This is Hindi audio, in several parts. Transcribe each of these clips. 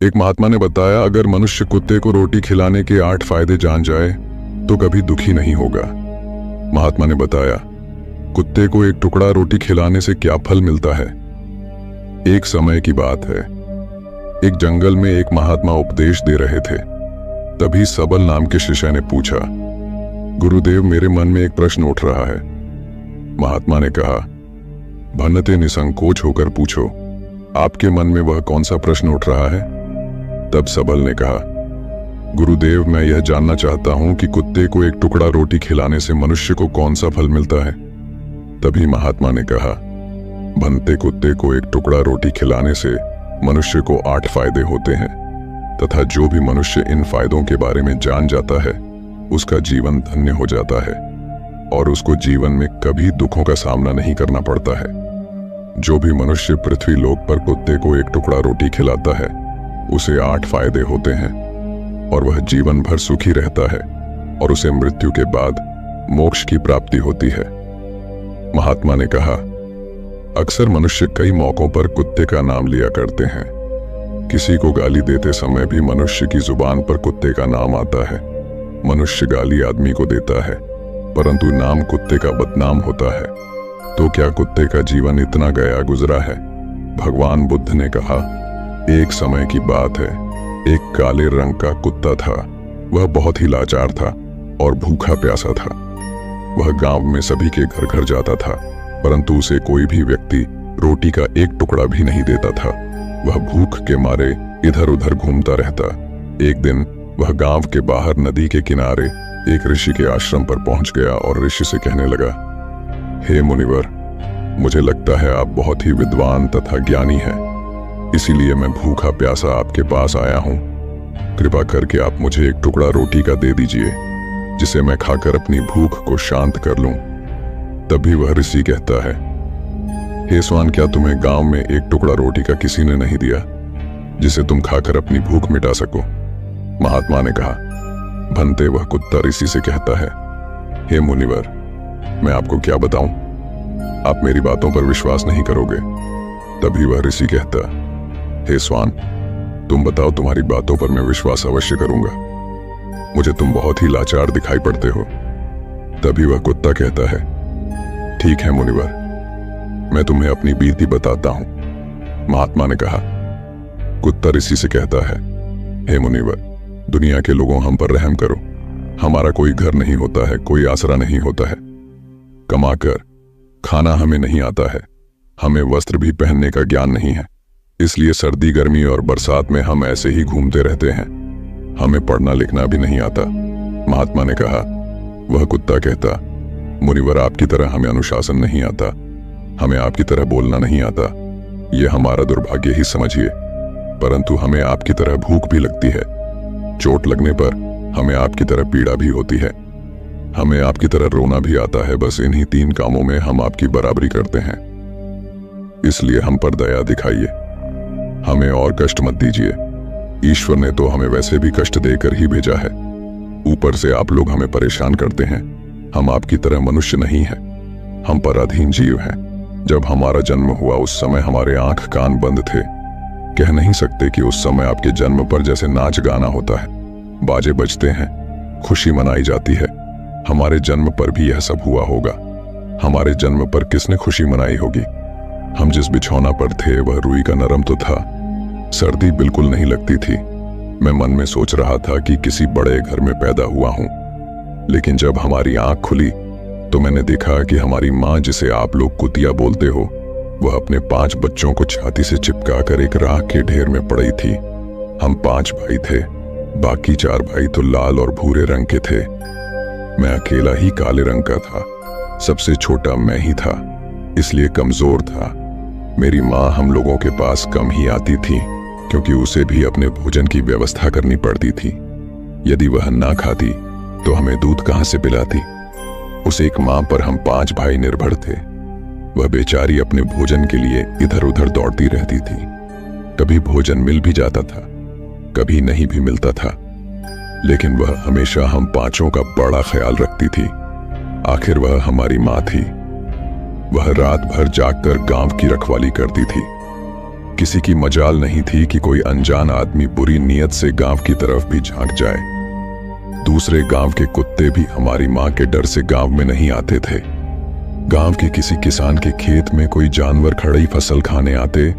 एक महात्मा ने बताया, अगर मनुष्य कुत्ते को रोटी खिलाने के 8 फायदे जान जाए तो कभी दुखी नहीं होगा। महात्मा ने बताया, कुत्ते को एक टुकड़ा रोटी खिलाने से क्या फल मिलता है। एक समय की बात है, एक जंगल में एक महात्मा उपदेश दे रहे थे। तभी सबल नाम के शिष्य ने पूछा, गुरुदेव, मेरे मन में एक प्रश्न उठ रहा है। महात्मा ने कहा, भन्नते निसंकोच होकर पूछो, आपके मन में वह कौन सा प्रश्न उठ रहा है। तब सबल ने कहा, गुरुदेव, मैं यह जानना चाहता हूं कि कुत्ते को एक टुकड़ा रोटी खिलाने से मनुष्य को कौन सा फल मिलता है। तभी महात्मा ने कहा, भन्नते, कुत्ते को एक टुकड़ा रोटी खिलाने से मनुष्य को 8 फायदे होते हैं तथा जो भी मनुष्य इन फायदों के बारे में जान जाता है उसका जीवन धन्य हो जाता है और उसको जीवन में कभी दुखों का सामना नहीं करना पड़ता है। जो भी मनुष्य पृथ्वी लोक पर कुत्ते को एक टुकड़ा रोटी खिलाता है उसे 8 फायदे होते हैं और वह जीवन भर सुखी रहता है और उसे मृत्यु के बाद मोक्ष की प्राप्ति होती है। महात्मा ने कहा, अक्सर मनुष्य कई मौकों पर कुत्ते का नाम लिया करते हैं। किसी को गाली देते समय भी मनुष्य की जुबान पर कुत्ते का नाम आता है। मनुष्य गाली आदमी को देता है परंतु नाम कुत्ते का बदनाम होता है। तो क्या कुत्ते का जीवन इतना गया गुजरा है। भगवान बुद्ध ने कहा, एक समय की बात है, एक काले रंग का कुत्ता था। वह बहुत ही लाचार था और भूखा प्यासा था। वह गांव में सभी के घर घर जाता था परंतु उसे कोई भी व्यक्ति रोटी का एक टुकड़ा भी नहीं देता था। वह भूख के मारे इधर उधर घूमता रहता। एक दिन वह गांव के बाहर नदी के किनारे एक ऋषि के आश्रम पर पहुंच गया और ऋषि से कहने लगा, हे मुनिवर, मुझे लगता है आप बहुत ही विद्वान तथा ज्ञानी हैं, इसीलिए मैं भूखा प्यासा आपके पास आया हूं। कृपा करके आप मुझे एक टुकड़ा रोटी का दे दीजिए जिसे मैं खाकर अपनी भूख को शांत कर लूं। तभी वह ऋषि कहता है, हे स्वान, क्या तुम्हें गांव में एक टुकड़ा रोटी का किसी ने नहीं दिया जिसे तुम खाकर अपनी भूख मिटा सको। महात्मा ने कहा, भन्नते, वह कुत्ता ऋषि से कहता है, हे मुनिवर, मैं आपको क्या बताऊं, आप मेरी बातों पर विश्वास नहीं करोगे। तभी वह ऋषि कहता, हे स्वान, तुम बताओ, तुम्हारी बातों पर मैं विश्वास अवश्य करूंगा। मुझे तुम बहुत ही लाचार दिखाई पड़ते हो। तभी वह कुत्ता कहता है, ठीक है मुनिवर, मैं तुम्हें अपनी बीती बताता हूं। महात्मा ने कहा, कुत्ता ऋषि से कहता है, हे मुनिवर, दुनिया के लोगों, हम पर रहम करो। हमारा कोई घर नहीं होता है, कोई आसरा नहीं होता है। कमाकर खाना हमें नहीं आता है। हमें वस्त्र भी पहनने का ज्ञान नहीं है, इसलिए सर्दी, गर्मी और बरसात में हम ऐसे ही घूमते रहते हैं। हमें पढ़ना लिखना भी नहीं आता। महात्मा ने कहा, वह कुत्ता कहता, मुनिवर, आपकी तरह हमें अनुशासन नहीं आता, हमें आपकी तरह बोलना नहीं आता। यह हमारा दुर्भाग्य ही समझिए, परंतु हमें आपकी तरह भूख भी लगती है। चोट लगने पर हमें आपकी तरह पीड़ा भी होती है। हमें आपकी तरह रोना भी आता है। बस इन्हीं 3 कामों में हम आपकी बराबरी करते हैं, इसलिए हम पर दया दिखाइए। हमें और कष्ट मत दीजिए। ईश्वर ने तो हमें वैसे भी कष्ट देकर ही भेजा है, ऊपर से आप लोग हमें परेशान करते हैं। हम आपकी तरह मनुष्य नहीं हैं, हम पराधीन जीव हैं। जब हमारा जन्म हुआ उस समय हमारे आंख कान बंद थे। कह नहीं सकते कि उस समय आपके जन्म पर जैसे नाच गाना होता है, बाजे बजते हैं, खुशी मनाई जाती है। हमारे जन्म पर भी यह सब हुआ होगा। हमारे जन्म पर किसने खुशी मनाई होगी। हम जिस बिछौना पर थे वह रुई का नरम तो था, सर्दी बिल्कुल नहीं लगती थी। मैं मन में सोच रहा था कि किसी बड़े घर में पैदा हुआ हूं, लेकिन जब हमारी आंख खुली तो मैंने देखा कि हमारी माँ, जिसे आप लोग कुतिया बोलते हो, वह अपने 5 बच्चों को छाती से चिपका कर एक राख के ढेर में पड़ी थी। हम 5 भाई थे, बाकी 4 भाई तो लाल और भूरे रंग के थे। मैं अकेला ही काले रंग का था। सबसे छोटा मैं ही था, इसलिए कमजोर था। मेरी माँ हम लोगों के पास कम ही आती थी क्योंकि उसे भी अपने भोजन की व्यवस्था करनी पड़ती थी। यदि वह ना खाती तो हमें दूध कहां से पिलाती। उस एक माँ पर हम 5 भाई निर्भर थे। वह बेचारी अपने भोजन के लिए इधर उधर दौड़ती रहती थी। कभी भोजन मिल भी जाता था, कभी नहीं भी मिलता था, लेकिन वह हमेशा हम 5 का बड़ा ख्याल रखती थी। आखिर वह हमारी माँ थी। वह रात भर जागकर गांव की रखवाली करती थी। किसी की मजाल नहीं थी कि कोई अनजान आदमी बुरी नीयत से गांव की तरफ भी झांक जाए। दूसरे गांव के कुत्ते भी हमारी मां के डर से गांव में नहीं आते थे। गांव के किसी किसान के खेत में कोई जानवर खड़ी फसल खाने आते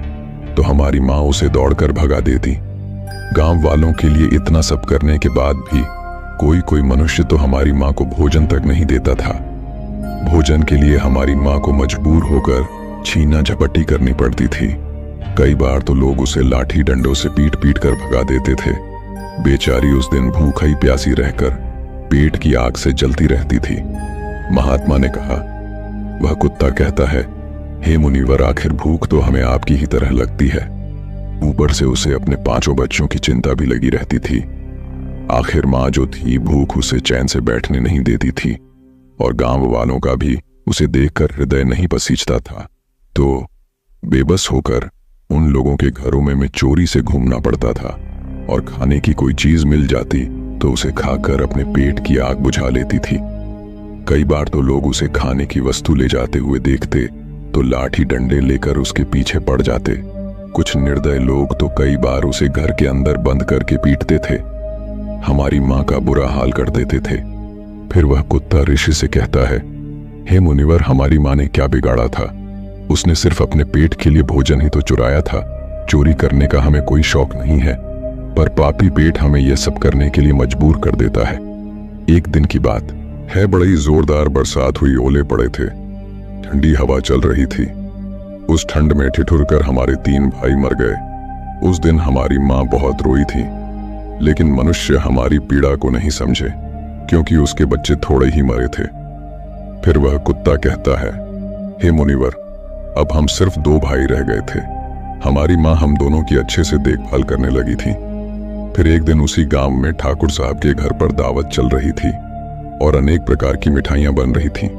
तो हमारी मां उसे दौड़कर भगा देती। गांव वालों के लिए इतना सब करने के बाद भी कोई मनुष्य तो हमारी मां को भोजन तक नहीं देता था। भोजन के लिए हमारी मां को मजबूर होकर छीना झपटी करनी पड़ती थी। कई बार तो लोग उसे लाठी डंडों से पीट पीट कर भगा देते थे। बेचारी उस दिन भूखी प्यासी रहकर पेट की आग से जलती रहती थी। महात्मा ने कहा, वह कुत्ता कहता है, हे मुनिवर, आखिर भूख तो हमें आपकी ही तरह लगती है। ऊपर से उसे अपने 5 बच्चों की चिंता भी लगी रहती थी। आखिर मां जो थी, भूख उसे चैन से बैठने नहीं देती थी और गांव वालों का भी उसे देखकर हृदय नहीं पसीजता था। तो बेबस होकर उन लोगों के घरों में चोरी से घूमना पड़ता था और खाने की कोई चीज मिल जाती तो उसे खाकर अपने पेट की आग बुझा लेती थी। कई बार तो लोग उसे खाने की वस्तु ले जाते हुए देखते तो लाठी डंडे लेकर उसके पीछे पड़ जाते। कुछ निर्दय लोग तो कई बार उसे घर के अंदर बंद करके पीटते थे। हमारी मां का बुरा हाल कर देते थे। फिर वह कुत्ता ऋषि से कहता है, हे मुनिवर, हमारी मां ने क्या बिगाड़ा था? उसने सिर्फ अपने पेट के लिए भोजन ही तो चुराया था। चोरी करने का हमें कोई शौक नहीं है, पर पापी पेट हमें यह सब करने के लिए मजबूर कर देता है। एक दिन की बात है, बड़ी जोरदार बरसात हुई, ओले पड़े थे, ठंडी हवा चल रही थी। उस ठंड में ठिठुर कर हमारे 3 भाई मर गए। उस दिन हमारी मां बहुत रोई थी, लेकिन मनुष्य हमारी पीड़ा को नहीं समझे क्योंकि उसके बच्चे थोड़े ही मरे थे। फिर वह कुत्ता कहता है, हे मुनिवर, अब हम सिर्फ 2 भाई रह गए थे। हमारी मां हम दोनों की अच्छे से देखभाल करने लगी थी। फिर एक दिन उसी गांव में ठाकुर साहब के घर पर दावत चल रही थी और अनेक प्रकार की मिठाइयां बन रही थीं।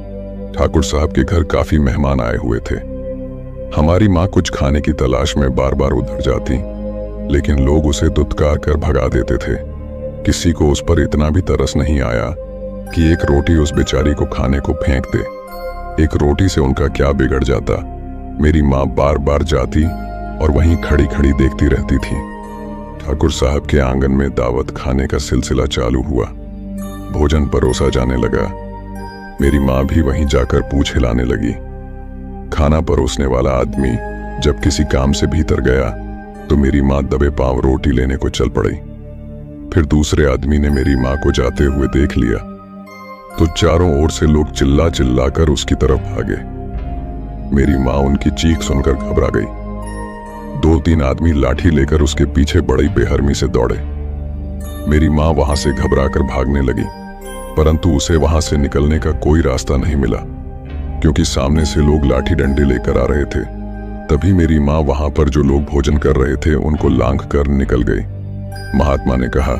ठाकुर साहब के घर काफी मेहमान आए हुए थे। हमारी मां कुछ खाने की तलाश में बार बार उधर जाती, लेकिन लोग उसे दुत्कार कर भगा देते थे। किसी को उस पर इतना भी तरस नहीं आया कि एक रोटी उस बेचारी को खाने को फेंक दे। एक रोटी से उनका क्या बिगड़ जाता। मेरी मां बार बार जाती और वहीं खड़ी खड़ी देखती रहती थी। ठाकुर साहब के आंगन में दावत खाने का सिलसिला चालू हुआ। भोजन परोसा जाने लगा। मेरी मां भी वहीं जाकर पूछ हिलाने लगी। खाना परोसने वाला आदमी जब किसी काम से भीतर गया तो मेरी मां दबे पांव रोटी लेने को चल पड़ी। फिर दूसरे आदमी ने मेरी मां को जाते हुए देख लिया तो चारों ओर से लोग चिल्ला चिल्ला कर उसकी तरफ भागे। मेरी मां उनकी चीख सुनकर घबरा गई। 2-3 आदमी लाठी लेकर उसके पीछे बड़ी बेहरमी से दौड़े। मेरी मां वहां से घबराकर भागने लगी, परंतु उसे वहां से निकलने का कोई रास्ता नहीं मिला क्योंकि सामने से लोग लाठी डंडे लेकर आ रहे थे। तभी मेरी मां वहां पर जो लोग भोजन कर रहे थे उनको लांघ कर निकल गई। महात्मा ने कहा,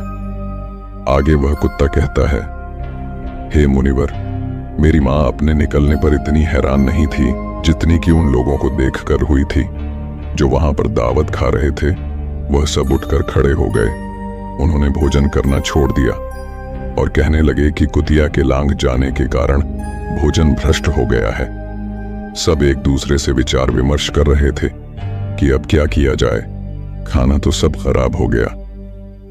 आगे वह कुत्ता कहता है, हे मुनिवर, मेरी मां अपने निकलने पर इतनी हैरान नहीं थी जितनी कि उन लोगों को देखकर हुई थी जो वहां पर दावत खा रहे थे। वह सब उठकर खड़े हो गए। उन्होंने भोजन करना छोड़ दिया और कहने लगे कि कुतिया के लांघ जाने के कारण भोजन भ्रष्ट हो गया है। सब एक दूसरे से विचार विमर्श कर रहे थे कि अब क्या किया जाए। खाना तो सब खराब हो गया।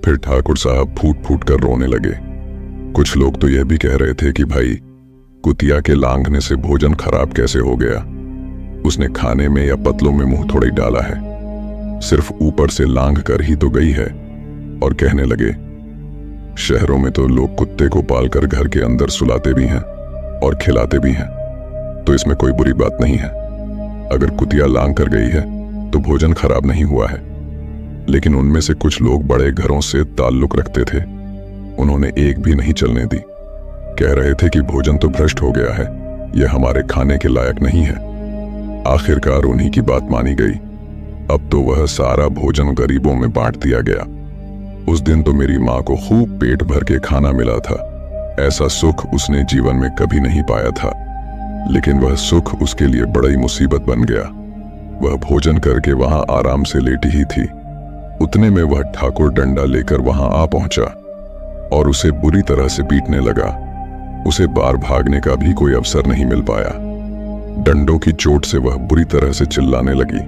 फिर ठाकुर साहब फूट फूट कर रोने लगे। कुछ लोग तो यह भी कह रहे थे कि भाई, कुतिया के लांघने से भोजन खराब कैसे हो गया? उसने खाने में या पतलों में मुंह थोड़ी डाला है, सिर्फ ऊपर से लांघ कर ही तो गई है। और कहने लगे, शहरों में तो लोग कुत्ते को पालकर घर के अंदर सुलाते भी हैं और खिलाते भी हैं, तो इसमें कोई बुरी बात नहीं है। अगर कुतिया लांघ कर गई है तो भोजन खराब नहीं हुआ है। लेकिन उनमें से कुछ लोग बड़े घरों से ताल्लुक रखते थे, उन्होंने एक भी नहीं चलने दी। कह रहे थे कि भोजन तो भ्रष्ट हो गया है, यह हमारे खाने के लायक नहीं है। आखिरकार उन्हीं की बात मानी गई। अब तो वह सारा भोजन गरीबों में बांट दिया गया। उस दिन तो मेरी मां को खूब पेट भर के खाना मिला था। ऐसा सुख उसने जीवन में कभी नहीं पाया था, लेकिन वह सुख उसके लिए बड़ी मुसीबत बन गया। वह भोजन करके वहां आराम से लेटी ही थी, उतने में वह ठाकुर डंडा लेकर वहां आ पहुंचा और उसे बुरी तरह से पीटने लगा। उसे बाहर भागने का भी कोई अवसर नहीं मिल पाया। डंडों की चोट से वह बुरी तरह से चिल्लाने लगी।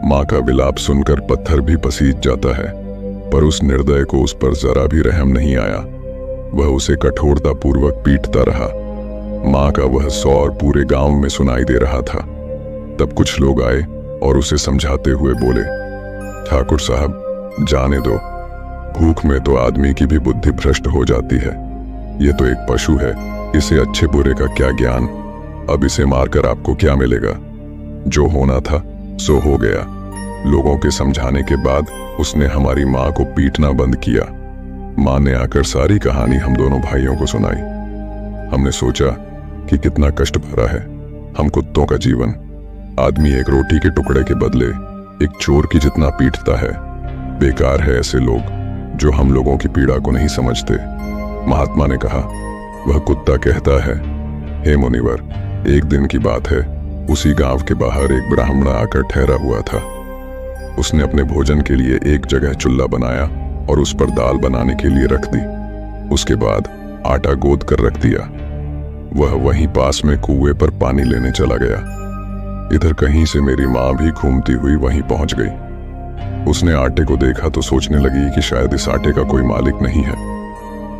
माँ का विलाप सुनकर पत्थर भी पसीज जाता है, पर उस निर्दय को उस पर जरा भी रहम नहीं आया। वह उसे कठोरतापूर्वक पीटता रहा। माँ का वह सौर पूरे गांव में सुनाई दे रहा था। तब कुछ लोग आए और उसे समझाते हुए बोले, ठाकुर साहब, जाने दो, भूख में तो आदमी की भी बुद्धि भ्रष्ट हो जाती है। ये तो एक पशु है, इसे अच्छे बुरे का क्या ज्ञान। अब इसे मारकर आपको क्या मिलेगा? जो होना था सो हो गया। लोगों के समझाने के बाद उसने हमारी माँ को पीटना बंद किया। माँ ने आकर सारी कहानी हम दोनों भाइयों को सुनाई। हमने सोचा कि कितना कष्ट भरा है हम कुत्तों का जीवन। आदमी एक रोटी के टुकड़े के बदले एक चोर की जितना पीटता है। बेकार है ऐसे लोग जो हम लोगों की पीड़ा को नहीं समझते। महात्मा ने कहा, वह कुत्ता कहता है, हे मुनिवर, एक दिन की बात है, उसी गांव के बाहर एक ब्राह्मण आकर ठहरा हुआ था। उसने अपने भोजन के लिए एक जगह चूल्हा बनाया और उस पर दाल बनाने के लिए रख दी। उसके बाद आटा गोद कर रख दिया। वह वहीं पास में कुएं पर पानी लेने चला गया। इधर कहीं से मेरी माँ भी घूमती हुई वहीं पहुंच गई। उसने आटे को देखा तो सोचने लगी कि शायद इस आटे का कोई मालिक नहीं है।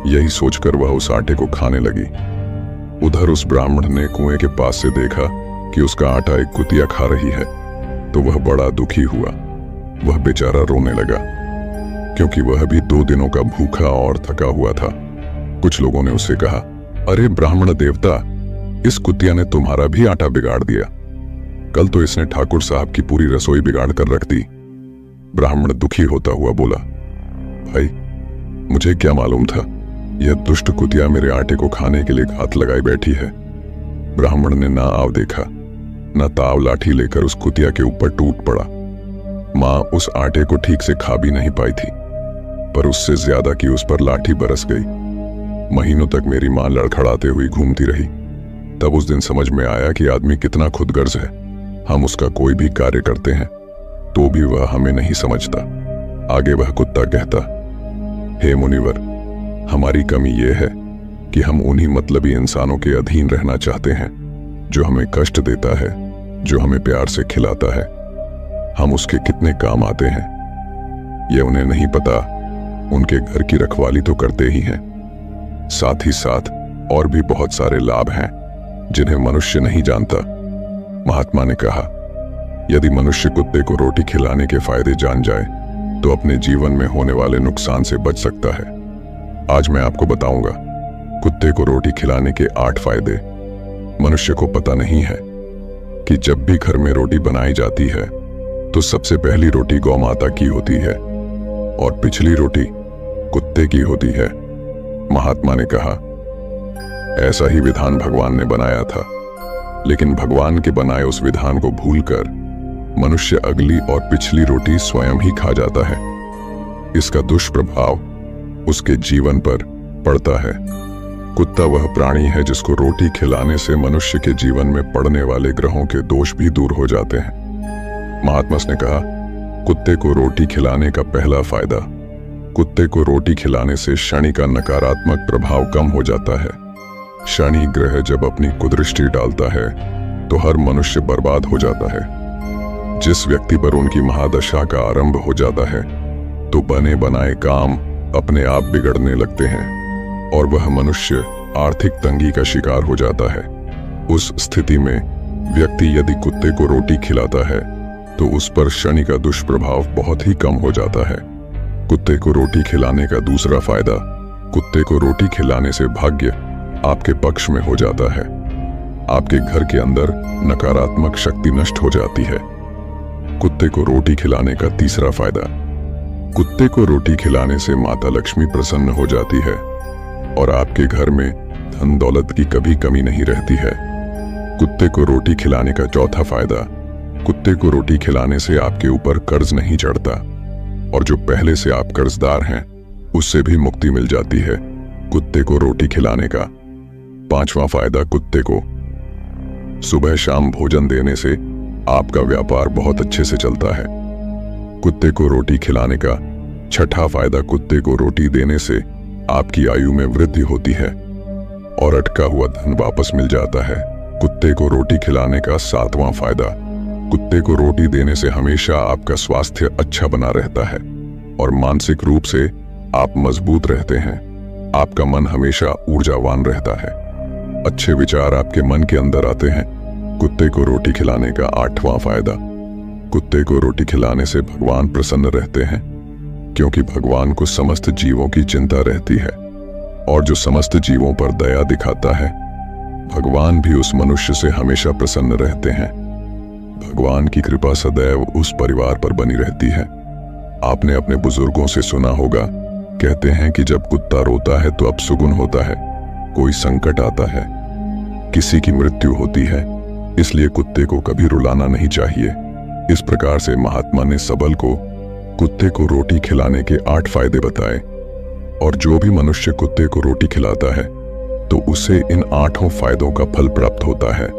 यही सोचकर वह उस आटे को खाने लगी। उधर उस ब्राह्मण ने कुएं के पास से देखा कि उसका आटा एक कुतिया खा रही है, तो वह बड़ा दुखी हुआ। वह बेचारा रोने लगा, क्योंकि वह भी 2 दिनों का भूखा और थका हुआ था। कुछ लोगों ने उससे कहा, अरे ब्राह्मण देवता, इस कुतिया ने तुम्हारा भी आटा बिगाड़ दिया। कल तो इसने ठाकुर साहब की पूरी रसोई बिगाड़ कर रख दी। ब्राह्मण दुखी होता हुआ बोला, भाई, मुझे क्या मालूम था, यह दुष्ट कुतिया मेरे आटे को खाने के लिए घात लगाई बैठी है। ब्राह्मण ने ना आव देखा, ना ताव लाठी लेकर उस कुतिया के ऊपर टूट पड़ा। माँ उस आटे को ठीक से खा भी नहीं पाई थी, पर उससे ज्यादा की उस पर लाठी बरस गई। महीनों तक मेरी माँ लड़खड़ाते हुई घूमती रही। तब उस दिन समझ में आया कि आदमी कितना खुदगर्ज है। हम उसका कोई भी कार्य करते हैं तो भी वह हमें नहीं समझता। आगे वह कुत्ता कहता, हे मुनिवर, हमारी कमी यह है कि हम उन्हीं मतलबी इंसानों के अधीन रहना चाहते हैं जो हमें कष्ट देता है, जो हमें प्यार से खिलाता है। हम उसके कितने काम आते हैं यह उन्हें नहीं पता। उनके घर की रखवाली तो करते ही हैं, साथ ही साथ और भी बहुत सारे लाभ हैं जिन्हें मनुष्य नहीं जानता। महात्मा ने कहा, यदि मनुष्य कुत्ते को रोटी खिलाने के फायदे जान जाए तो अपने जीवन में होने वाले नुकसान से बच सकता है। आज मैं आपको बताऊंगा कुत्ते को रोटी खिलाने के 8 फायदे। मनुष्य को पता नहीं है कि जब भी घर में रोटी बनाई जाती है तो सबसे पहली रोटी गौ माता की होती है और पिछली रोटी कुत्ते की होती है। महात्मा ने कहा, ऐसा ही विधान भगवान ने बनाया था, लेकिन भगवान के बनाए उस विधान को भूलकर मनुष्य अगली और पिछली रोटी स्वयं ही खा जाता है। इसका दुष्प्रभाव उसके जीवन पर पड़ता है। कुत्ता वह प्राणी है जिसको रोटी खिलाने से मनुष्य के जीवन में पड़ने वाले ग्रहों के दोष भी दूर हो जाते हैं। महात्मा ने कहा, कुत्ते को रोटी खिलाने का पहला फायदा, कुत्ते को रोटी खिलाने से शनि का नकारात्मक प्रभाव कम हो जाता है। शनि ग्रह जब अपनी कुदृष्टि डालता है तो हर मनुष्य बर्बाद हो जाता है। जिस व्यक्ति पर उनकी महादशा का आरंभ हो जाता है तो बने बनाए काम अपने आप बिगड़ने लगते हैं और वह मनुष्य आर्थिक तंगी का शिकार हो जाता है। उस स्थिति में व्यक्ति यदि कुत्ते को रोटी खिलाता है तो उस पर शनि का दुष्प्रभाव बहुत ही कम हो जाता है। कुत्ते को रोटी खिलाने का दूसरा फायदा, कुत्ते को रोटी खिलाने से भाग्य आपके पक्ष में हो जाता है। आपके घर के अंदर नकारात्मक शक्ति नष्ट हो जाती है। कुत्ते को रोटी खिलाने का तीसरा फायदा, कुत्ते को रोटी खिलाने से माता लक्ष्मी प्रसन्न हो जाती है और आपके घर में धन दौलत की कभी कमी नहीं रहती है। कुत्ते को रोटी खिलाने का चौथा फायदा, कुत्ते को रोटी खिलाने से आपके ऊपर कर्ज नहीं चढ़ता और जो पहले से आप कर्जदार हैं उससे भी मुक्ति मिल जाती है कुत्ते को रोटी खिलाने का। 5वां फायदा, कुत्ते को सुबह शाम भोजन देने से आपका व्यापार बहुत अच्छे से चलता है। कुत्ते को रोटी खिलाने का 6ठा फायदा, कुत्ते को रोटी देने से आपकी आयु में वृद्धि होती है और अटका हुआ धन वापस मिल जाता है। कुत्ते को रोटी खिलाने का 7वां फायदा, कुत्ते को रोटी देने से हमेशा आपका स्वास्थ्य अच्छा बना रहता है और मानसिक रूप से आप मजबूत रहते हैं। आपका मन हमेशा ऊर्जावान रहता है। अच्छे विचार आपके मन के अंदर आते हैं। कुत्ते को रोटी खिलाने का 8वां फायदा। कुत्ते को रोटी खिलाने से भगवान प्रसन्न रहते हैं, क्योंकि भगवान को समस्त जीवों की चिंता रहती है और जो समस्त जीवों पर दया दिखाता है, भगवान भी उस मनुष्य से हमेशा प्रसन्न रहते हैं। भगवान की कृपा सदैव उस परिवार पर बनी रहती है। आपने अपने बुजुर्गों से सुना होगा, कहते हैं कि जब कुत्ता रोता है तो अपशुकुन होता है, कोई संकट आता है, किसी की मृत्यु होती है। इसलिए कुत्ते को कभी रुलाना नहीं चाहिए। इस प्रकार से महात्मा ने सबल को कुत्ते को रोटी खिलाने के 8 फायदे बताए और जो भी मनुष्य कुत्ते को रोटी खिलाता है तो उसे इन 8 फायदों का फल प्राप्त होता है।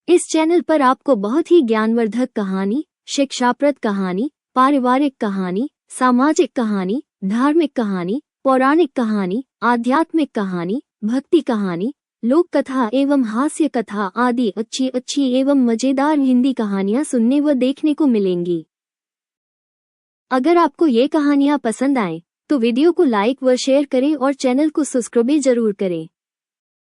इस चैनल पर आपको बहुत ही ज्ञानवर्धक कहानी, शिक्षाप्रद कहानी, पारिवारिक कहानी, सामाजिक कहानी, धार्मिक कहानी, पौराणिक कहानी, आध्यात्मिक कहानी, भक्ति कहानी, लोक कथा एवं हास्य कथा आदि अच्छी एवं मजेदार हिंदी कहानियाँ सुनने व देखने को मिलेंगी। अगर आपको ये कहानियाँ पसंद आए तो वीडियो को लाइक व शेयर करें और चैनल को सब्सक्राइब जरूर करें।